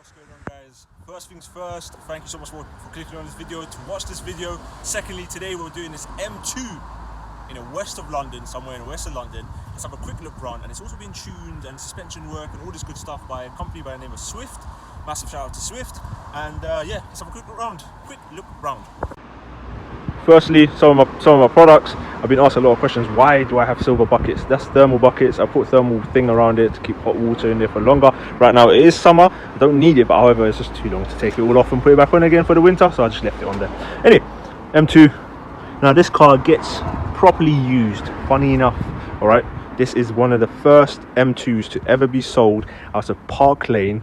What's going on, guys? First things first, thank you so much for clicking on this video to watch this video. Secondly, today we're doing this M2 in the west of London, somewhere in the west of London. Let's have a quick look around, and it's also been tuned and suspension work and all this good stuff by a company by the name of Swift. Massive shout out to Swift. And yeah, let's have a quick look round. Firstly, some of my products. I've been asked a lot of questions. Why do I have silver buckets? That's thermal buckets. I put thermal thing around it to keep hot water in there for longer. Right now it is summer. I don't need it, but however, it's just too long to take it all off and put it back on again for the winter, so I just left it on there. Anyway, M2. Now this car gets properly used. Funny enough, all right. This is one of the first M2s to ever be sold out of Park Lane,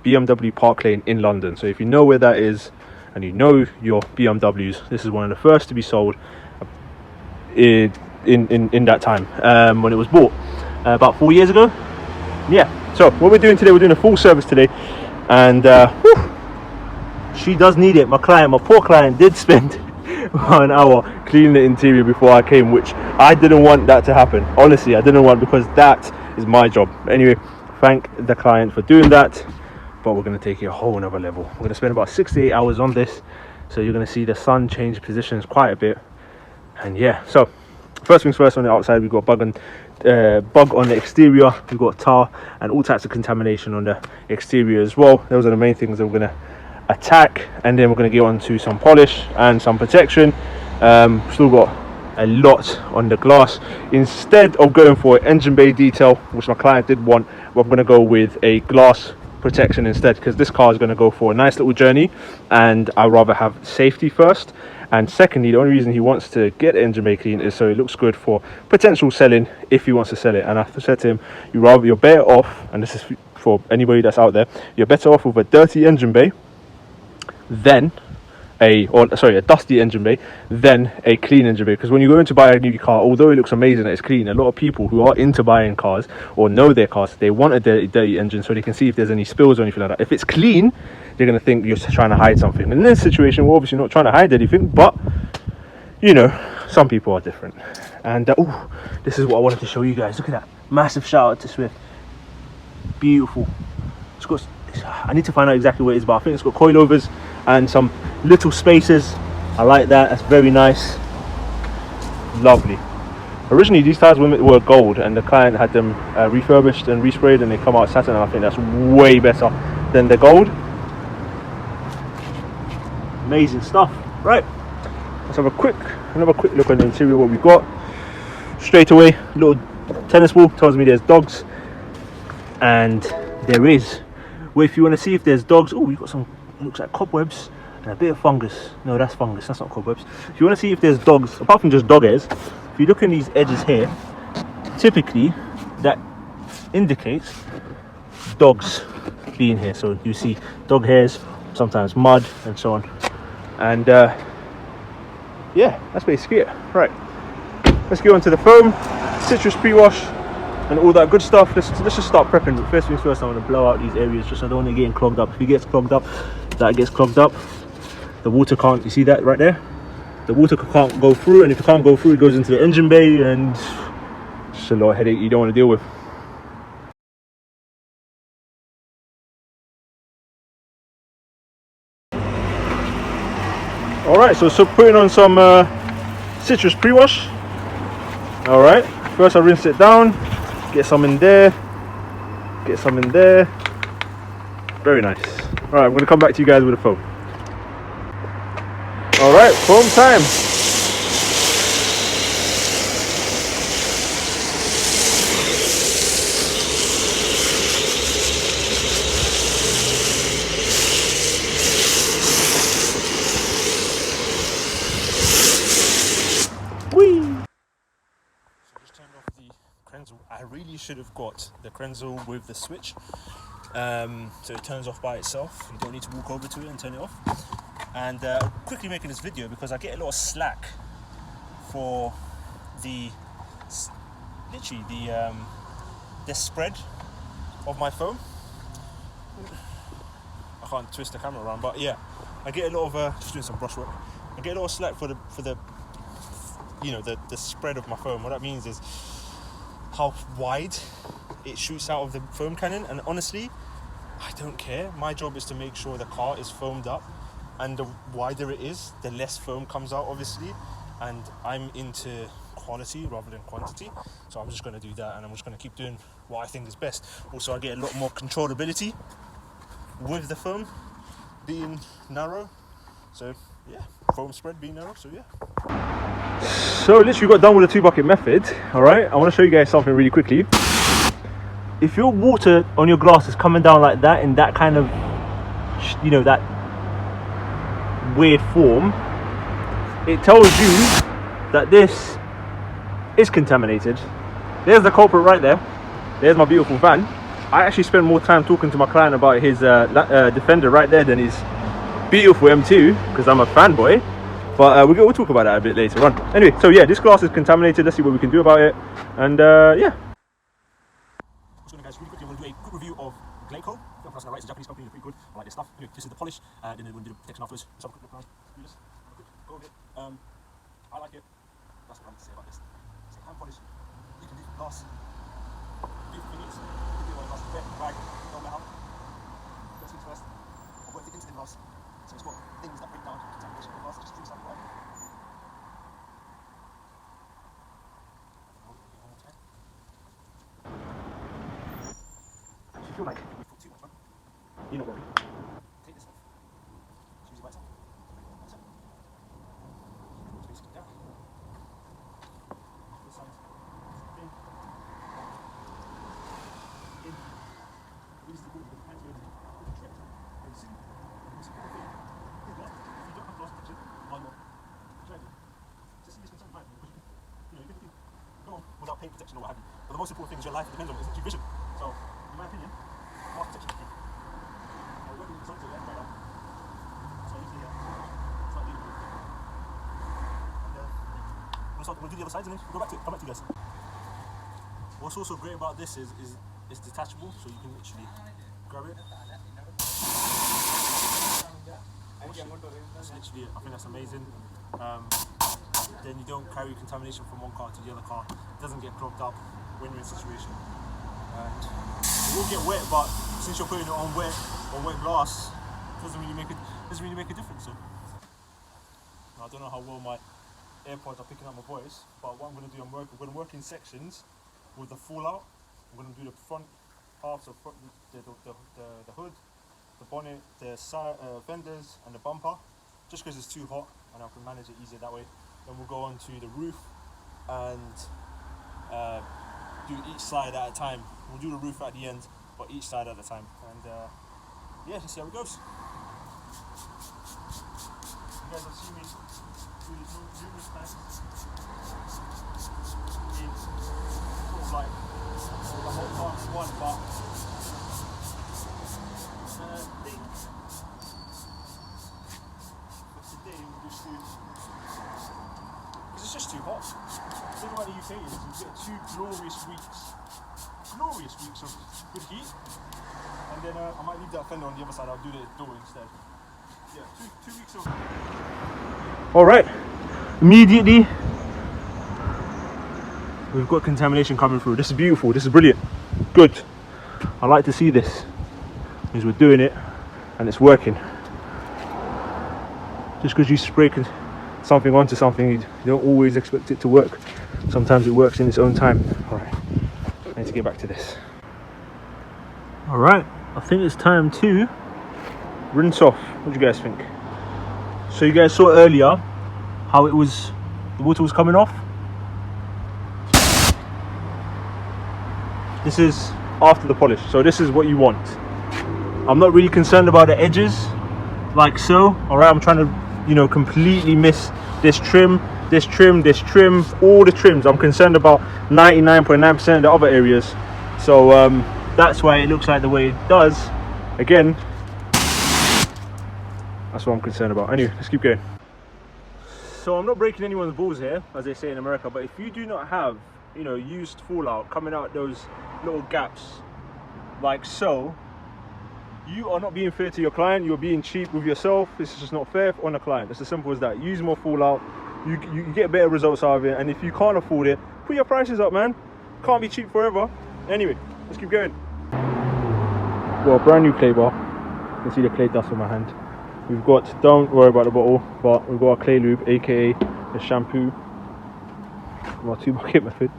BMW Park Lane in London. So if you know where that is, and you know your BMWs, this is one of the first to be sold in that time when it was bought about 4 years ago. Yeah, so what we're doing today, we're doing a full service today, and she does need it. My poor client did spend 1 hour cleaning the interior before I came, which I didn't want that to happen. Honestly, I didn't want, because that is my job. Anyway, thank the client for doing that. But we're going to take it a whole nother level. We're going to spend about 6 to 8 hours on this, so you're going to see the sun change positions quite a bit. And yeah, so first things first, on the outside we've got bug on the exterior, we've got tar and all types of contamination on the exterior as well. Those are the main things that we're going to attack, and then we're going to get on to some polish and some protection. Still got a lot on the glass. Instead of going for an engine bay detail, which my client did want, we're going to go with a glass protection instead, because this car is going to go for a nice little journey, and I'd rather have safety first. And secondly, the only reason he wants to get the engine bay clean is so it looks good for potential selling if he wants to sell it. And I said to him, you're better off, and this is for anybody that's out there, you're better off with a dirty engine bay than a dusty engine bay than a clean engine bay. Because when you go in to buy a new car, although it looks amazing that it's clean, a lot of people who are into buying cars or know their cars, they want a dirty engine so they can see if there's any spills or anything like that. If it's clean, they're going to think you're trying to hide something. And in this situation, we're obviously not trying to hide anything, but you know, some people are different. And this is what I wanted to show you guys. Look at that. Massive shout out to Swift. Beautiful. It's got, I need to find out exactly what it is, but I think it's got coilovers and some little spaces. I like that. That's very nice. Lovely. Originally these tires were gold, and the client had them refurbished and resprayed, and they come out satin, and I think that's way better than the gold. Amazing stuff. Right, let's have another quick look on the interior. What we've got straight away, little tennis ball tells me there's dogs, and there is. Well, if you want to see if there's dogs, we've got some, looks like cobwebs and a bit of fungus. No, that's fungus, that's not cobwebs. If you want to see if there's dogs, apart from just dog hairs, if you look in these edges here, typically that indicates dogs being here. So you see dog hairs, sometimes mud and so on. And yeah, that's basically it. Right, let's go on to the foam, citrus pre-wash and all that good stuff. Let's just start prepping. But first things first, I want to blow out these areas just so I don't want it getting clogged up. If it gets clogged up, that gets clogged up. The water can't, you see that right there? The water can't go through, and if it can't go through, it goes into the engine bay, and it's just a lot of headache you don't want to deal with. Alright, so putting on some citrus pre-wash. Alright, first I rinse it down. Get some in there, get some in there. Very nice. All right, I'm going to come back to you guys with the foam. All right, foam time. I really should have got the Krenzel with the switch, so it turns off by itself. You don't need to walk over to it and turn it off. And I'm quickly making this video because I get a lot of slack for the spread of my foam. I can't twist the camera around, but yeah, I get a lot of just doing some brushwork. I get a lot of slack for the spread of my foam. What that means is how wide it shoots out of the foam cannon, and honestly I don't care. My job is to make sure the car is foamed up, and the wider it is, the less foam comes out, obviously. And I'm into quality rather than quantity, so I'm just going to do that, and I'm just going to keep doing what I think is best. Also, I get a lot more controllability with the foam being narrow, so yeah, foam spread being narrow, so yeah. So literally got done with the 2-bucket method. All right, I want to show you guys something really quickly. If your water on your glass is coming down like that, in that kind of, you know, that weird form, it tells you that this is contaminated. There's the culprit right there. There's my beautiful van. I actually spent more time talking to my client about his Defender right there than his beautiful M2, because I'm a fanboy. But we'll talk about that a bit later on. Anyway, so yeah, this glass is contaminated. Let's see what we can do about it. And yeah. So guys, really quickly, I'm going to do a quick review of Glencoe. I'm pronouncing it right, it's a Japanese company, they're pretty good. I like this stuff. Anyway, this is the polish, then we're going to do the protection afterwards. Let's have a quick look around. Do this. Go over it. I like it. That's what I'm going to say about this. It's a hand polish. You can do for glass. Beautiful thing is, you can do it on glass. Wet, rag, don't matter. Let's things first. I've worked it into the glass. So it's got things that break down contamination of the glass, just things like that. If you feel like we put too much on, you know what we take this off. Choose it by itself. That's it. Just basically that. This side. In. In. This is the good with the hands ready. Put the trip. And see. It's a good thing. If you don't have glass protection, one more. Try it. Just see this concern fine, because you can go on without paint protection or what have you. But the most important thing is your life. It depends on it. It's your vision. So, in my opinion, glass protection is key. I'm working with the sun today, right now. So usually, start dealing with it. And we'll do the other sides and then we'll come back to you guys. What's also great about this is it's detachable, so you can literally grab it. That's literally it. I think that's amazing. Then you don't carry contamination from one car to the other car. It doesn't get clogged up win-win situation. And it will get wet, but since you're putting it on wet glass, it doesn't really make a difference. So I don't know how well my AirPods are picking up my voice, but what I'm going to do, we're going to work in sections with the fallout. I'm going to do the front half, so the hood, the bonnet, the side fenders, and the bumper, just because it's too hot and I can manage it easier that way. Then we'll go on to the roof and do each side at a time. We'll do the roof at the end, but each side at a time. And yeah, let's see how it goes. You guys have seen me do this numerous times in sort of like the whole part in one, but I think for today we'll just do, because it's just too hot. The thing about the UK is you get 2 glorious weeks of good heat, and then I might leave that fender on the other side. I'll do the door instead. Yeah, 2 weeks of. All right, immediately we've got contamination coming through. This is beautiful. This is brilliant. Good. I like to see this, because we're doing it and it's working. Just because you spray something onto something, you don't always expect it to work. Sometimes it works in its own time. All right, I need to get back to this. All right, I think it's time to rinse off. What do you guys think? So you guys saw earlier how the water was coming off. This is after the polish, so this is what you want. I'm not really concerned about the edges, like so. All right, I'm trying to, you know, completely miss this trim, this trim, this trim, all the trims. I'm concerned about 99.9% of the other areas. So that's why it looks like the way it does. Again, that's what I'm concerned about. Anyway, let's keep going. So I'm not breaking anyone's balls here, as they say in America, but if you do not have, you know, used fallout coming out those little gaps like so, you are not being fair to your client. You're being cheap with yourself. This is just not fair on the client. It's as simple as that. Use more fallout, you get better results out of it. And if you can't afford it, put your prices up, man. Can't be cheap forever. Anyway, let's keep going. Got a brand new clay bar. You can see the clay dust on my hand. We've got, don't worry about the bottle, but we've got a clay lube, aka the shampoo, my 2-bucket method,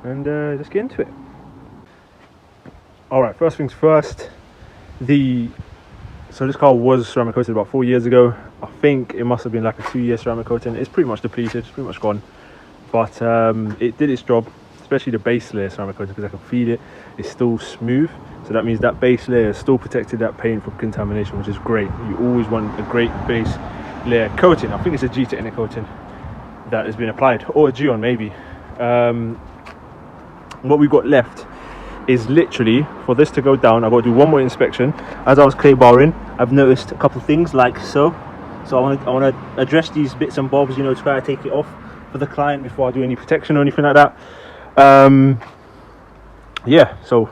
and let's get into it. Alright, first things first, so this car was ceramic coated about 4 years ago. I think it must have been like a 2-year ceramic coating. It's pretty much depleted, it's pretty much gone, but it did its job, especially the base layer ceramic coating, because I can feel it, it's still smooth. So that means that base layer still protected that paint from contamination, which is great. You always want a great base layer coating. I think it's a G-Technic coating that has been applied, or a Geon maybe. What we've got left is literally, for this to go down, I've got to do one more inspection. As I was clay barring, I've noticed a couple of things like so. So I want to address these bits and bobs, you know, try to take it off for the client before I do any protection or anything like that. Yeah, so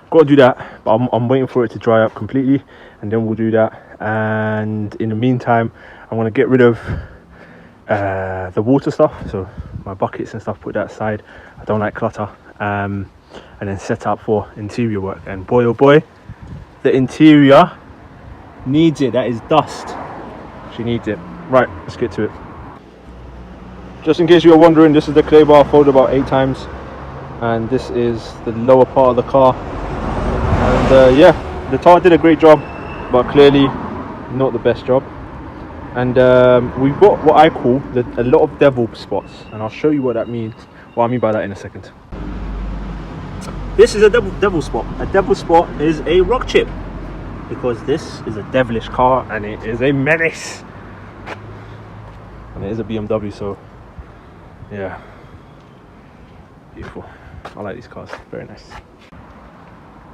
got to do that, but I'm waiting for it to dry up completely, and then we'll do that. And in the meantime, I want to get rid of the water stuff, so my buckets and stuff, put that aside. I don't like clutter. And then set up for interior work, and boy oh boy, the interior needs it. That is dust, she needs it. Right, let's get to it. Just in case you were wondering, this is the clay bar folded about 8 times, and this is the lower part of the car. And yeah, the tar did a great job, but clearly not the best job. And we've got what I call a lot of devil spots, and I'll show you what that means, what I mean by that in a second. This is a devil spot. A devil spot is a rock chip, because this is a devilish car and it is a menace. And it is a BMW, so yeah, beautiful. I like these cars, very nice.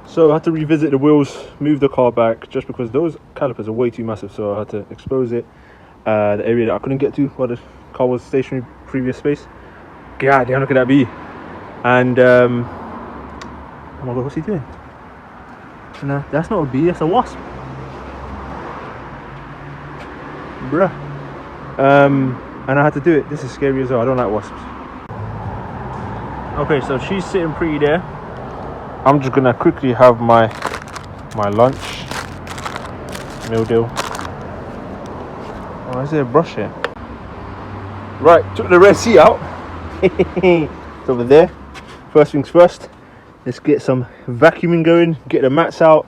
So I had to revisit the wheels, move the car back, just because those calipers are way too massive, so I had to expose it. The area that I couldn't get to while the car was stationary, previous space. God damn, look at that bee. And oh my god, what's he doing? No, that's not a bee, that's a wasp. Bruh. And I had to do it. This is scary as well. I don't like wasps. Okay, so she's sitting pretty there. I'm just gonna quickly have my lunch. Meal deal. Oh, is there a brush here? Right, took the Red Sea out. It's over there. First things first. Let's get some vacuuming going, get the mats out,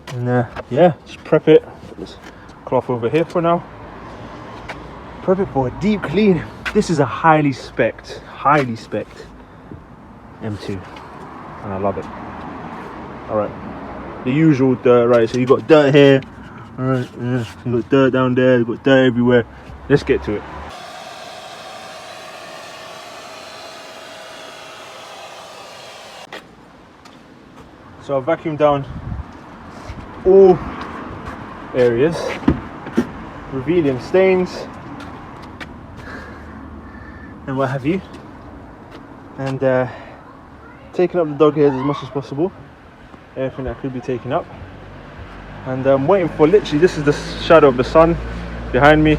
and yeah, just prep it. Put this cloth over here for now. Prep it for a deep clean. This is a highly spec'd M2, and I love it. Alright, the usual dirt, right? So you got dirt here, alright, yeah, you got dirt down there, you got dirt everywhere. Let's get to it. So I've vacuumed down all areas, revealing stains and what have you, and taking up the dog hairs as much as possible, everything that could be taken up. And I'm waiting for, literally, this is the shadow of the sun behind me.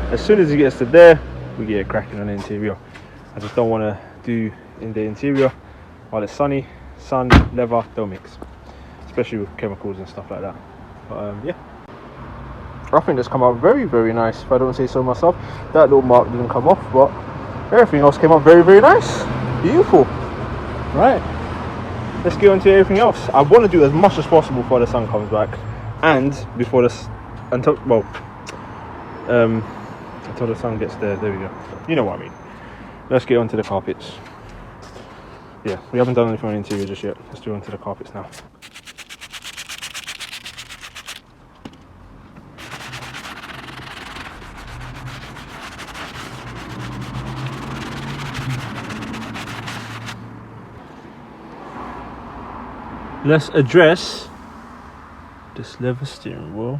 As soon as it gets to there, we get cracking on the interior. I just don't want to do in the interior while it's sunny. Sun, leather, don't mix, especially with chemicals and stuff like that. But yeah, I think that's come out very, very nice, if I don't say so myself. That little mark didn't come off, but everything else came out very, very nice. Beautiful. Right, let's get on to everything else. I want to do as much as possible before the sun comes back, and before until the sun gets there. There we go. You know what I mean. Let's get onto the carpets. Yeah, we haven't done anything on the interior just yet. Let's do onto the carpets now. Let's address this leather steering wheel.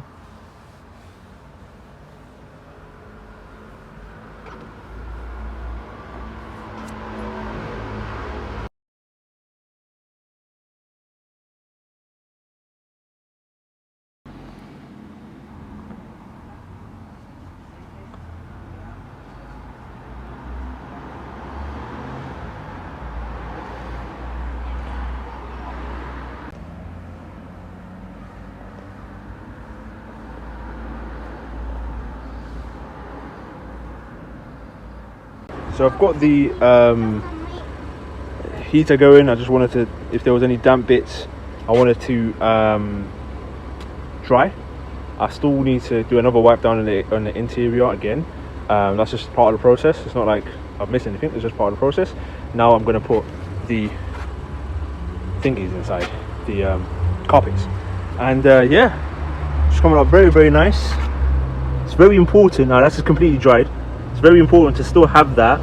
So I've got the heater going. I just wanted to, if there was any damp bits, I wanted to dry. I still need to do another wipe down on the interior again. That's just part of the process. It's not like I've missed anything, it's just part of the process. Now I'm going to put the thingies inside, the carpets. And yeah, it's coming up very, very nice. It's very important, now that's just completely dried. It's very important to still have that,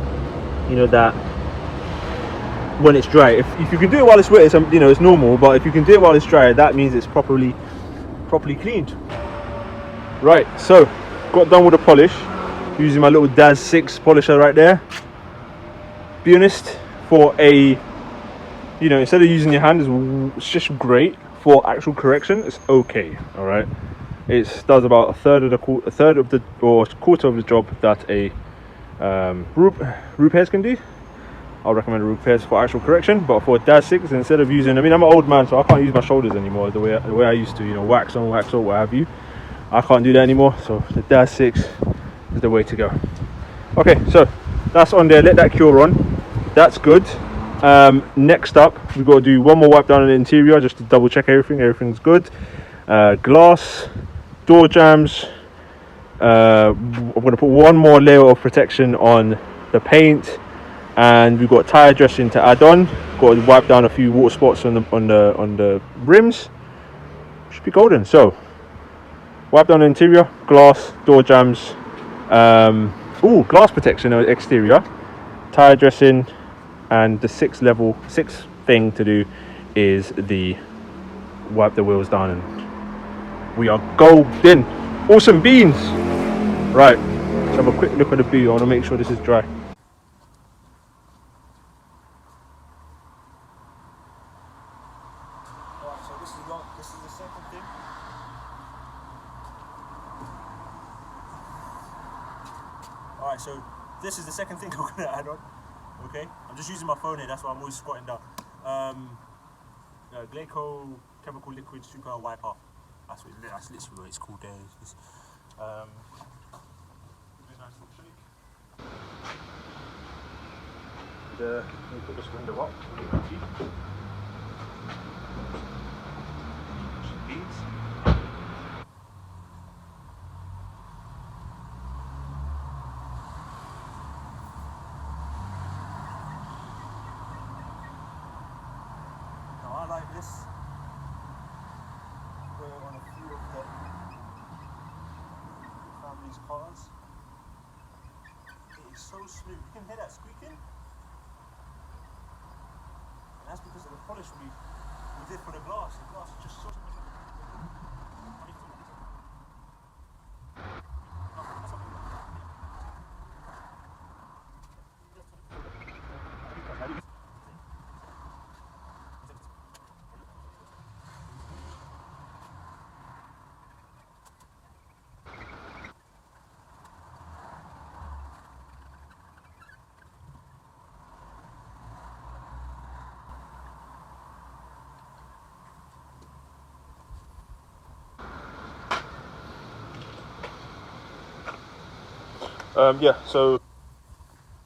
you know, that when it's dry. If you can do it while it's wet, it's, you know, it's normal, but if you can do it while it's dry, that means it's properly cleaned. Right, so got done with the polish using my little Daz 6 polisher right there. Be honest, for a, you know, instead of using your hand, it's just great. For actual correction, it's okay. All right, it does about a third of the quarter of the job that a root pairs can do. I'll recommend a root pairs for actual correction, but for a Daz 6, instead of using, I mean, I'm an old man, so I can't use my shoulders anymore the way I used to, you know, wax on, wax off, what have you. I can't do that anymore, so the Daz 6 is the way to go. Okay, so that's on there. Let that cure on. That's good. Next up, we've got to do one more wipe down on the interior just to double check everything's good. Glass, door jambs. I'm going to put one more layer of protection on the paint, and we've got tire dressing to add on. Got to wipe down a few water spots on the rims. Should be golden. So wipe down the interior, glass, door jambs, glass protection on the exterior, tire dressing, and the sixth thing to do is the wipe the wheels down, and we are golden. Awesome beans. Right, let's have a quick look at the boot. I want to make sure this is dry. Alright, so this is the second thing. Alright, so this is the second thing I'm going to add on. Okay, I'm just using my phone here, that's why I'm always squatting down. Gleco chemical liquid super wiper. That's literally what it's called there. Let me put this window up. Now I like this. We're on a few of the family's cars. It is so smooth. You can hear that squeaking. And that's because of the polish we did for the glass. The glass is just so smooth. Yeah, so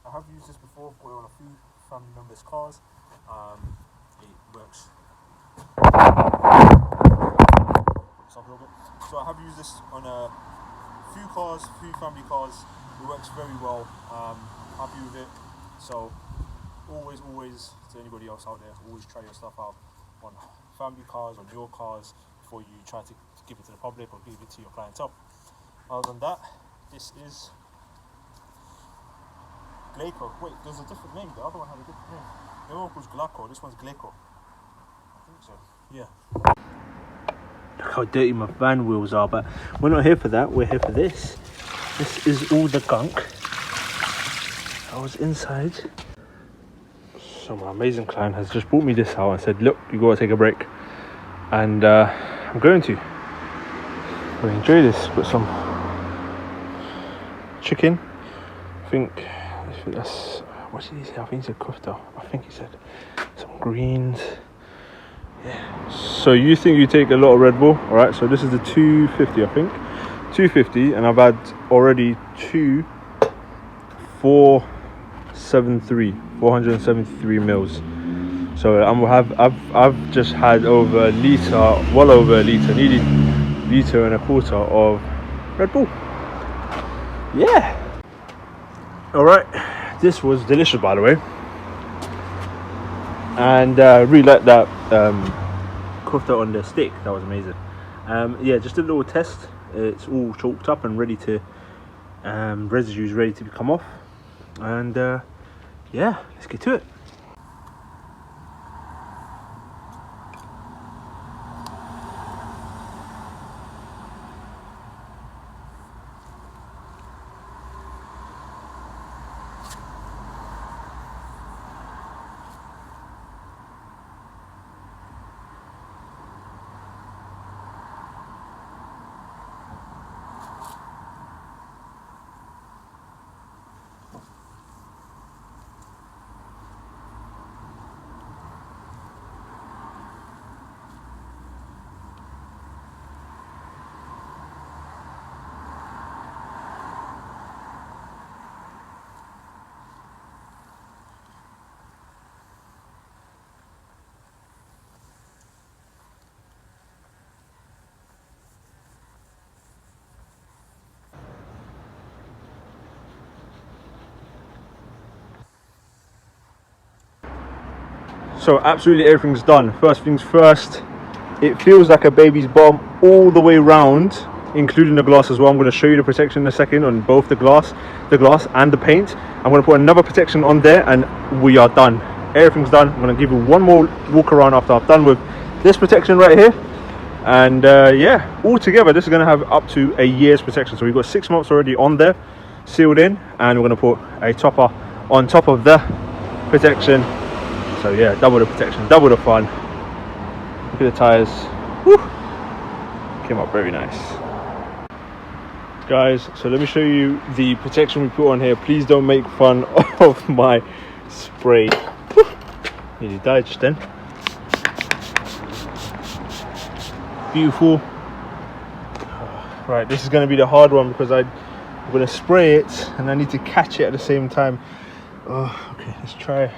I have used this before for on a few family members' cars. It works. So I have used this on a few cars, few family cars. It works very well. Happy with it. So always to anybody else out there, always try your stuff out on family cars, on your cars, before you try to give it to the public or give it to your clientele. Other than that, this is Gleco. Wait, there's a different name. The other one had a different name. The other one was Glaco. This one's Gleco. I think so. Yeah. look how dirty my van wheels are, but we're not here for that. We're here for this. This is all the gunk. I was inside. So my amazing client has just brought me this out and said, look, you gotta take a break. And I'm going to. I'm gonna enjoy this. Got some chicken. I think that's, what did he say? I think he said kofta. I think he said some greens. Yeah. So you think you take a lot of Red Bull? All right. So this is the 250, I think. 250, and I've had already 2, 4, 473 mils. So I've just had over a litre, well over a litre, nearly litre and a quarter of Red Bull. Yeah. All right, this was delicious, by the way, and really like that kofta on the stick. That was amazing. Yeah, just a little test. It's all chalked up and ready to residues ready to come off, and yeah, let's get to it. So absolutely everything's done. First things first, it feels like a baby's bottom all the way round, including the glass as well. I'm going to show you the protection in a second on both the glass and the paint. I'm going to put another protection on there and we are done. Everything's done. I'm going to give you one more walk around after I've done with this protection right here. And yeah, all together this is going to have up to a year's protection. So we've got 6 months already on there, sealed in, and we're going to put a topper on top of the protection. So yeah, double the protection, double the fun. Look at the tyres. Woo! Came up very nice. Guys, so let me show you the protection we put on here. Please don't make fun of my spray. Woo! Nearly died just then. Beautiful. Right, this is going to be the hard one because I'm going to spray it and I need to catch it at the same time. Oh, okay, let's try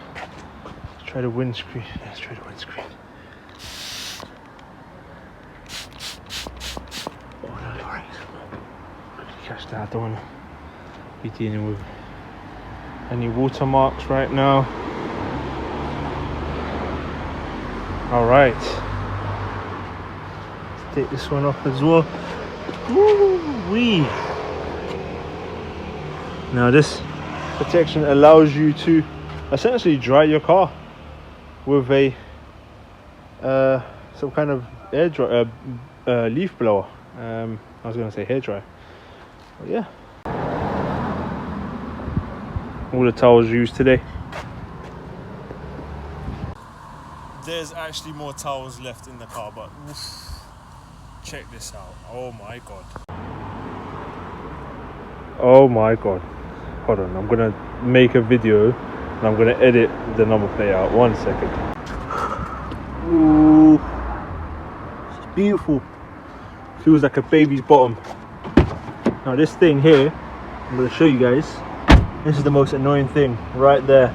the windscreen. Let's try the windscreen. Oh no, alright. Catch that. I don't want to be dealing with any watermarks right now. Alright. Let's take this one off as well. Woo-wee. Now this protection allows you to essentially dry your car with a some kind of air dry, leaf blower. I was going to say hair dryer, but yeah. All the towels used today. There's actually more towels left in the car, but oof, check this out. Oh my god. Oh my god. Hold on, I'm gonna make a video and I'm gonna edit the number plate out. 1 second. Ooh, it's beautiful. Feels like a baby's bottom. Now this thing here, I'm gonna show you guys. This is the most annoying thing right there.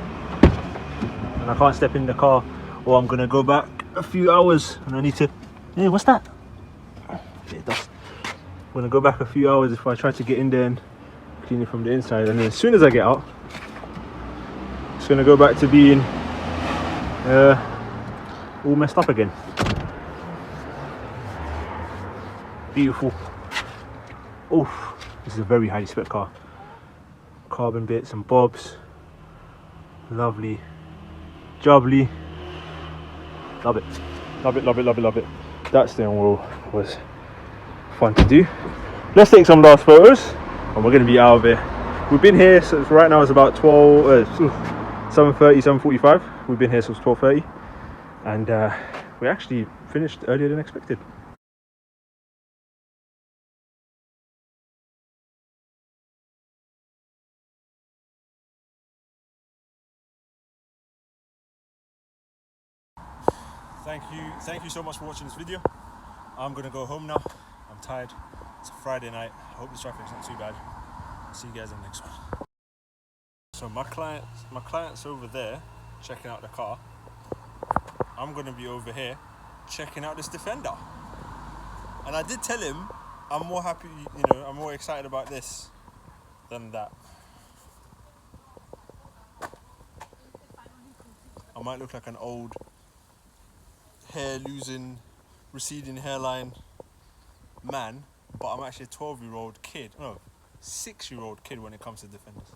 And I can't step in the car or I'm gonna go back a few hours and I need to, hey, what's that? Okay, dust. I'm gonna go back a few hours if I try to get in there and clean it from the inside, and then as soon as I get out it's gonna go back to being all messed up again. Beautiful. Oof, this is a very highly spec car. Carbon bits and bobs, lovely, jubbly. Love it, love it, love it, love it, love it. That steering wheel was fun to do. Let's take some last photos and we're going to be out of here. We've been here, so right now it's about 7:30, 7:45. We've been here since 12:30 and we actually finished earlier than expected. Thank you so much for watching this video. I'm gonna go home now. I'm tired. It's a Friday night. I hope the traffic's not too bad. See you guys in the next one. So my client's over there checking out the car. I'm gonna be over here checking out this Defender. And I did tell him I'm more happy, I'm more excited about this than that. I might look like an old hair losing, receding hairline man, but I'm actually a 12-year-old kid. No, 6-year-old kid when it comes to Defenders.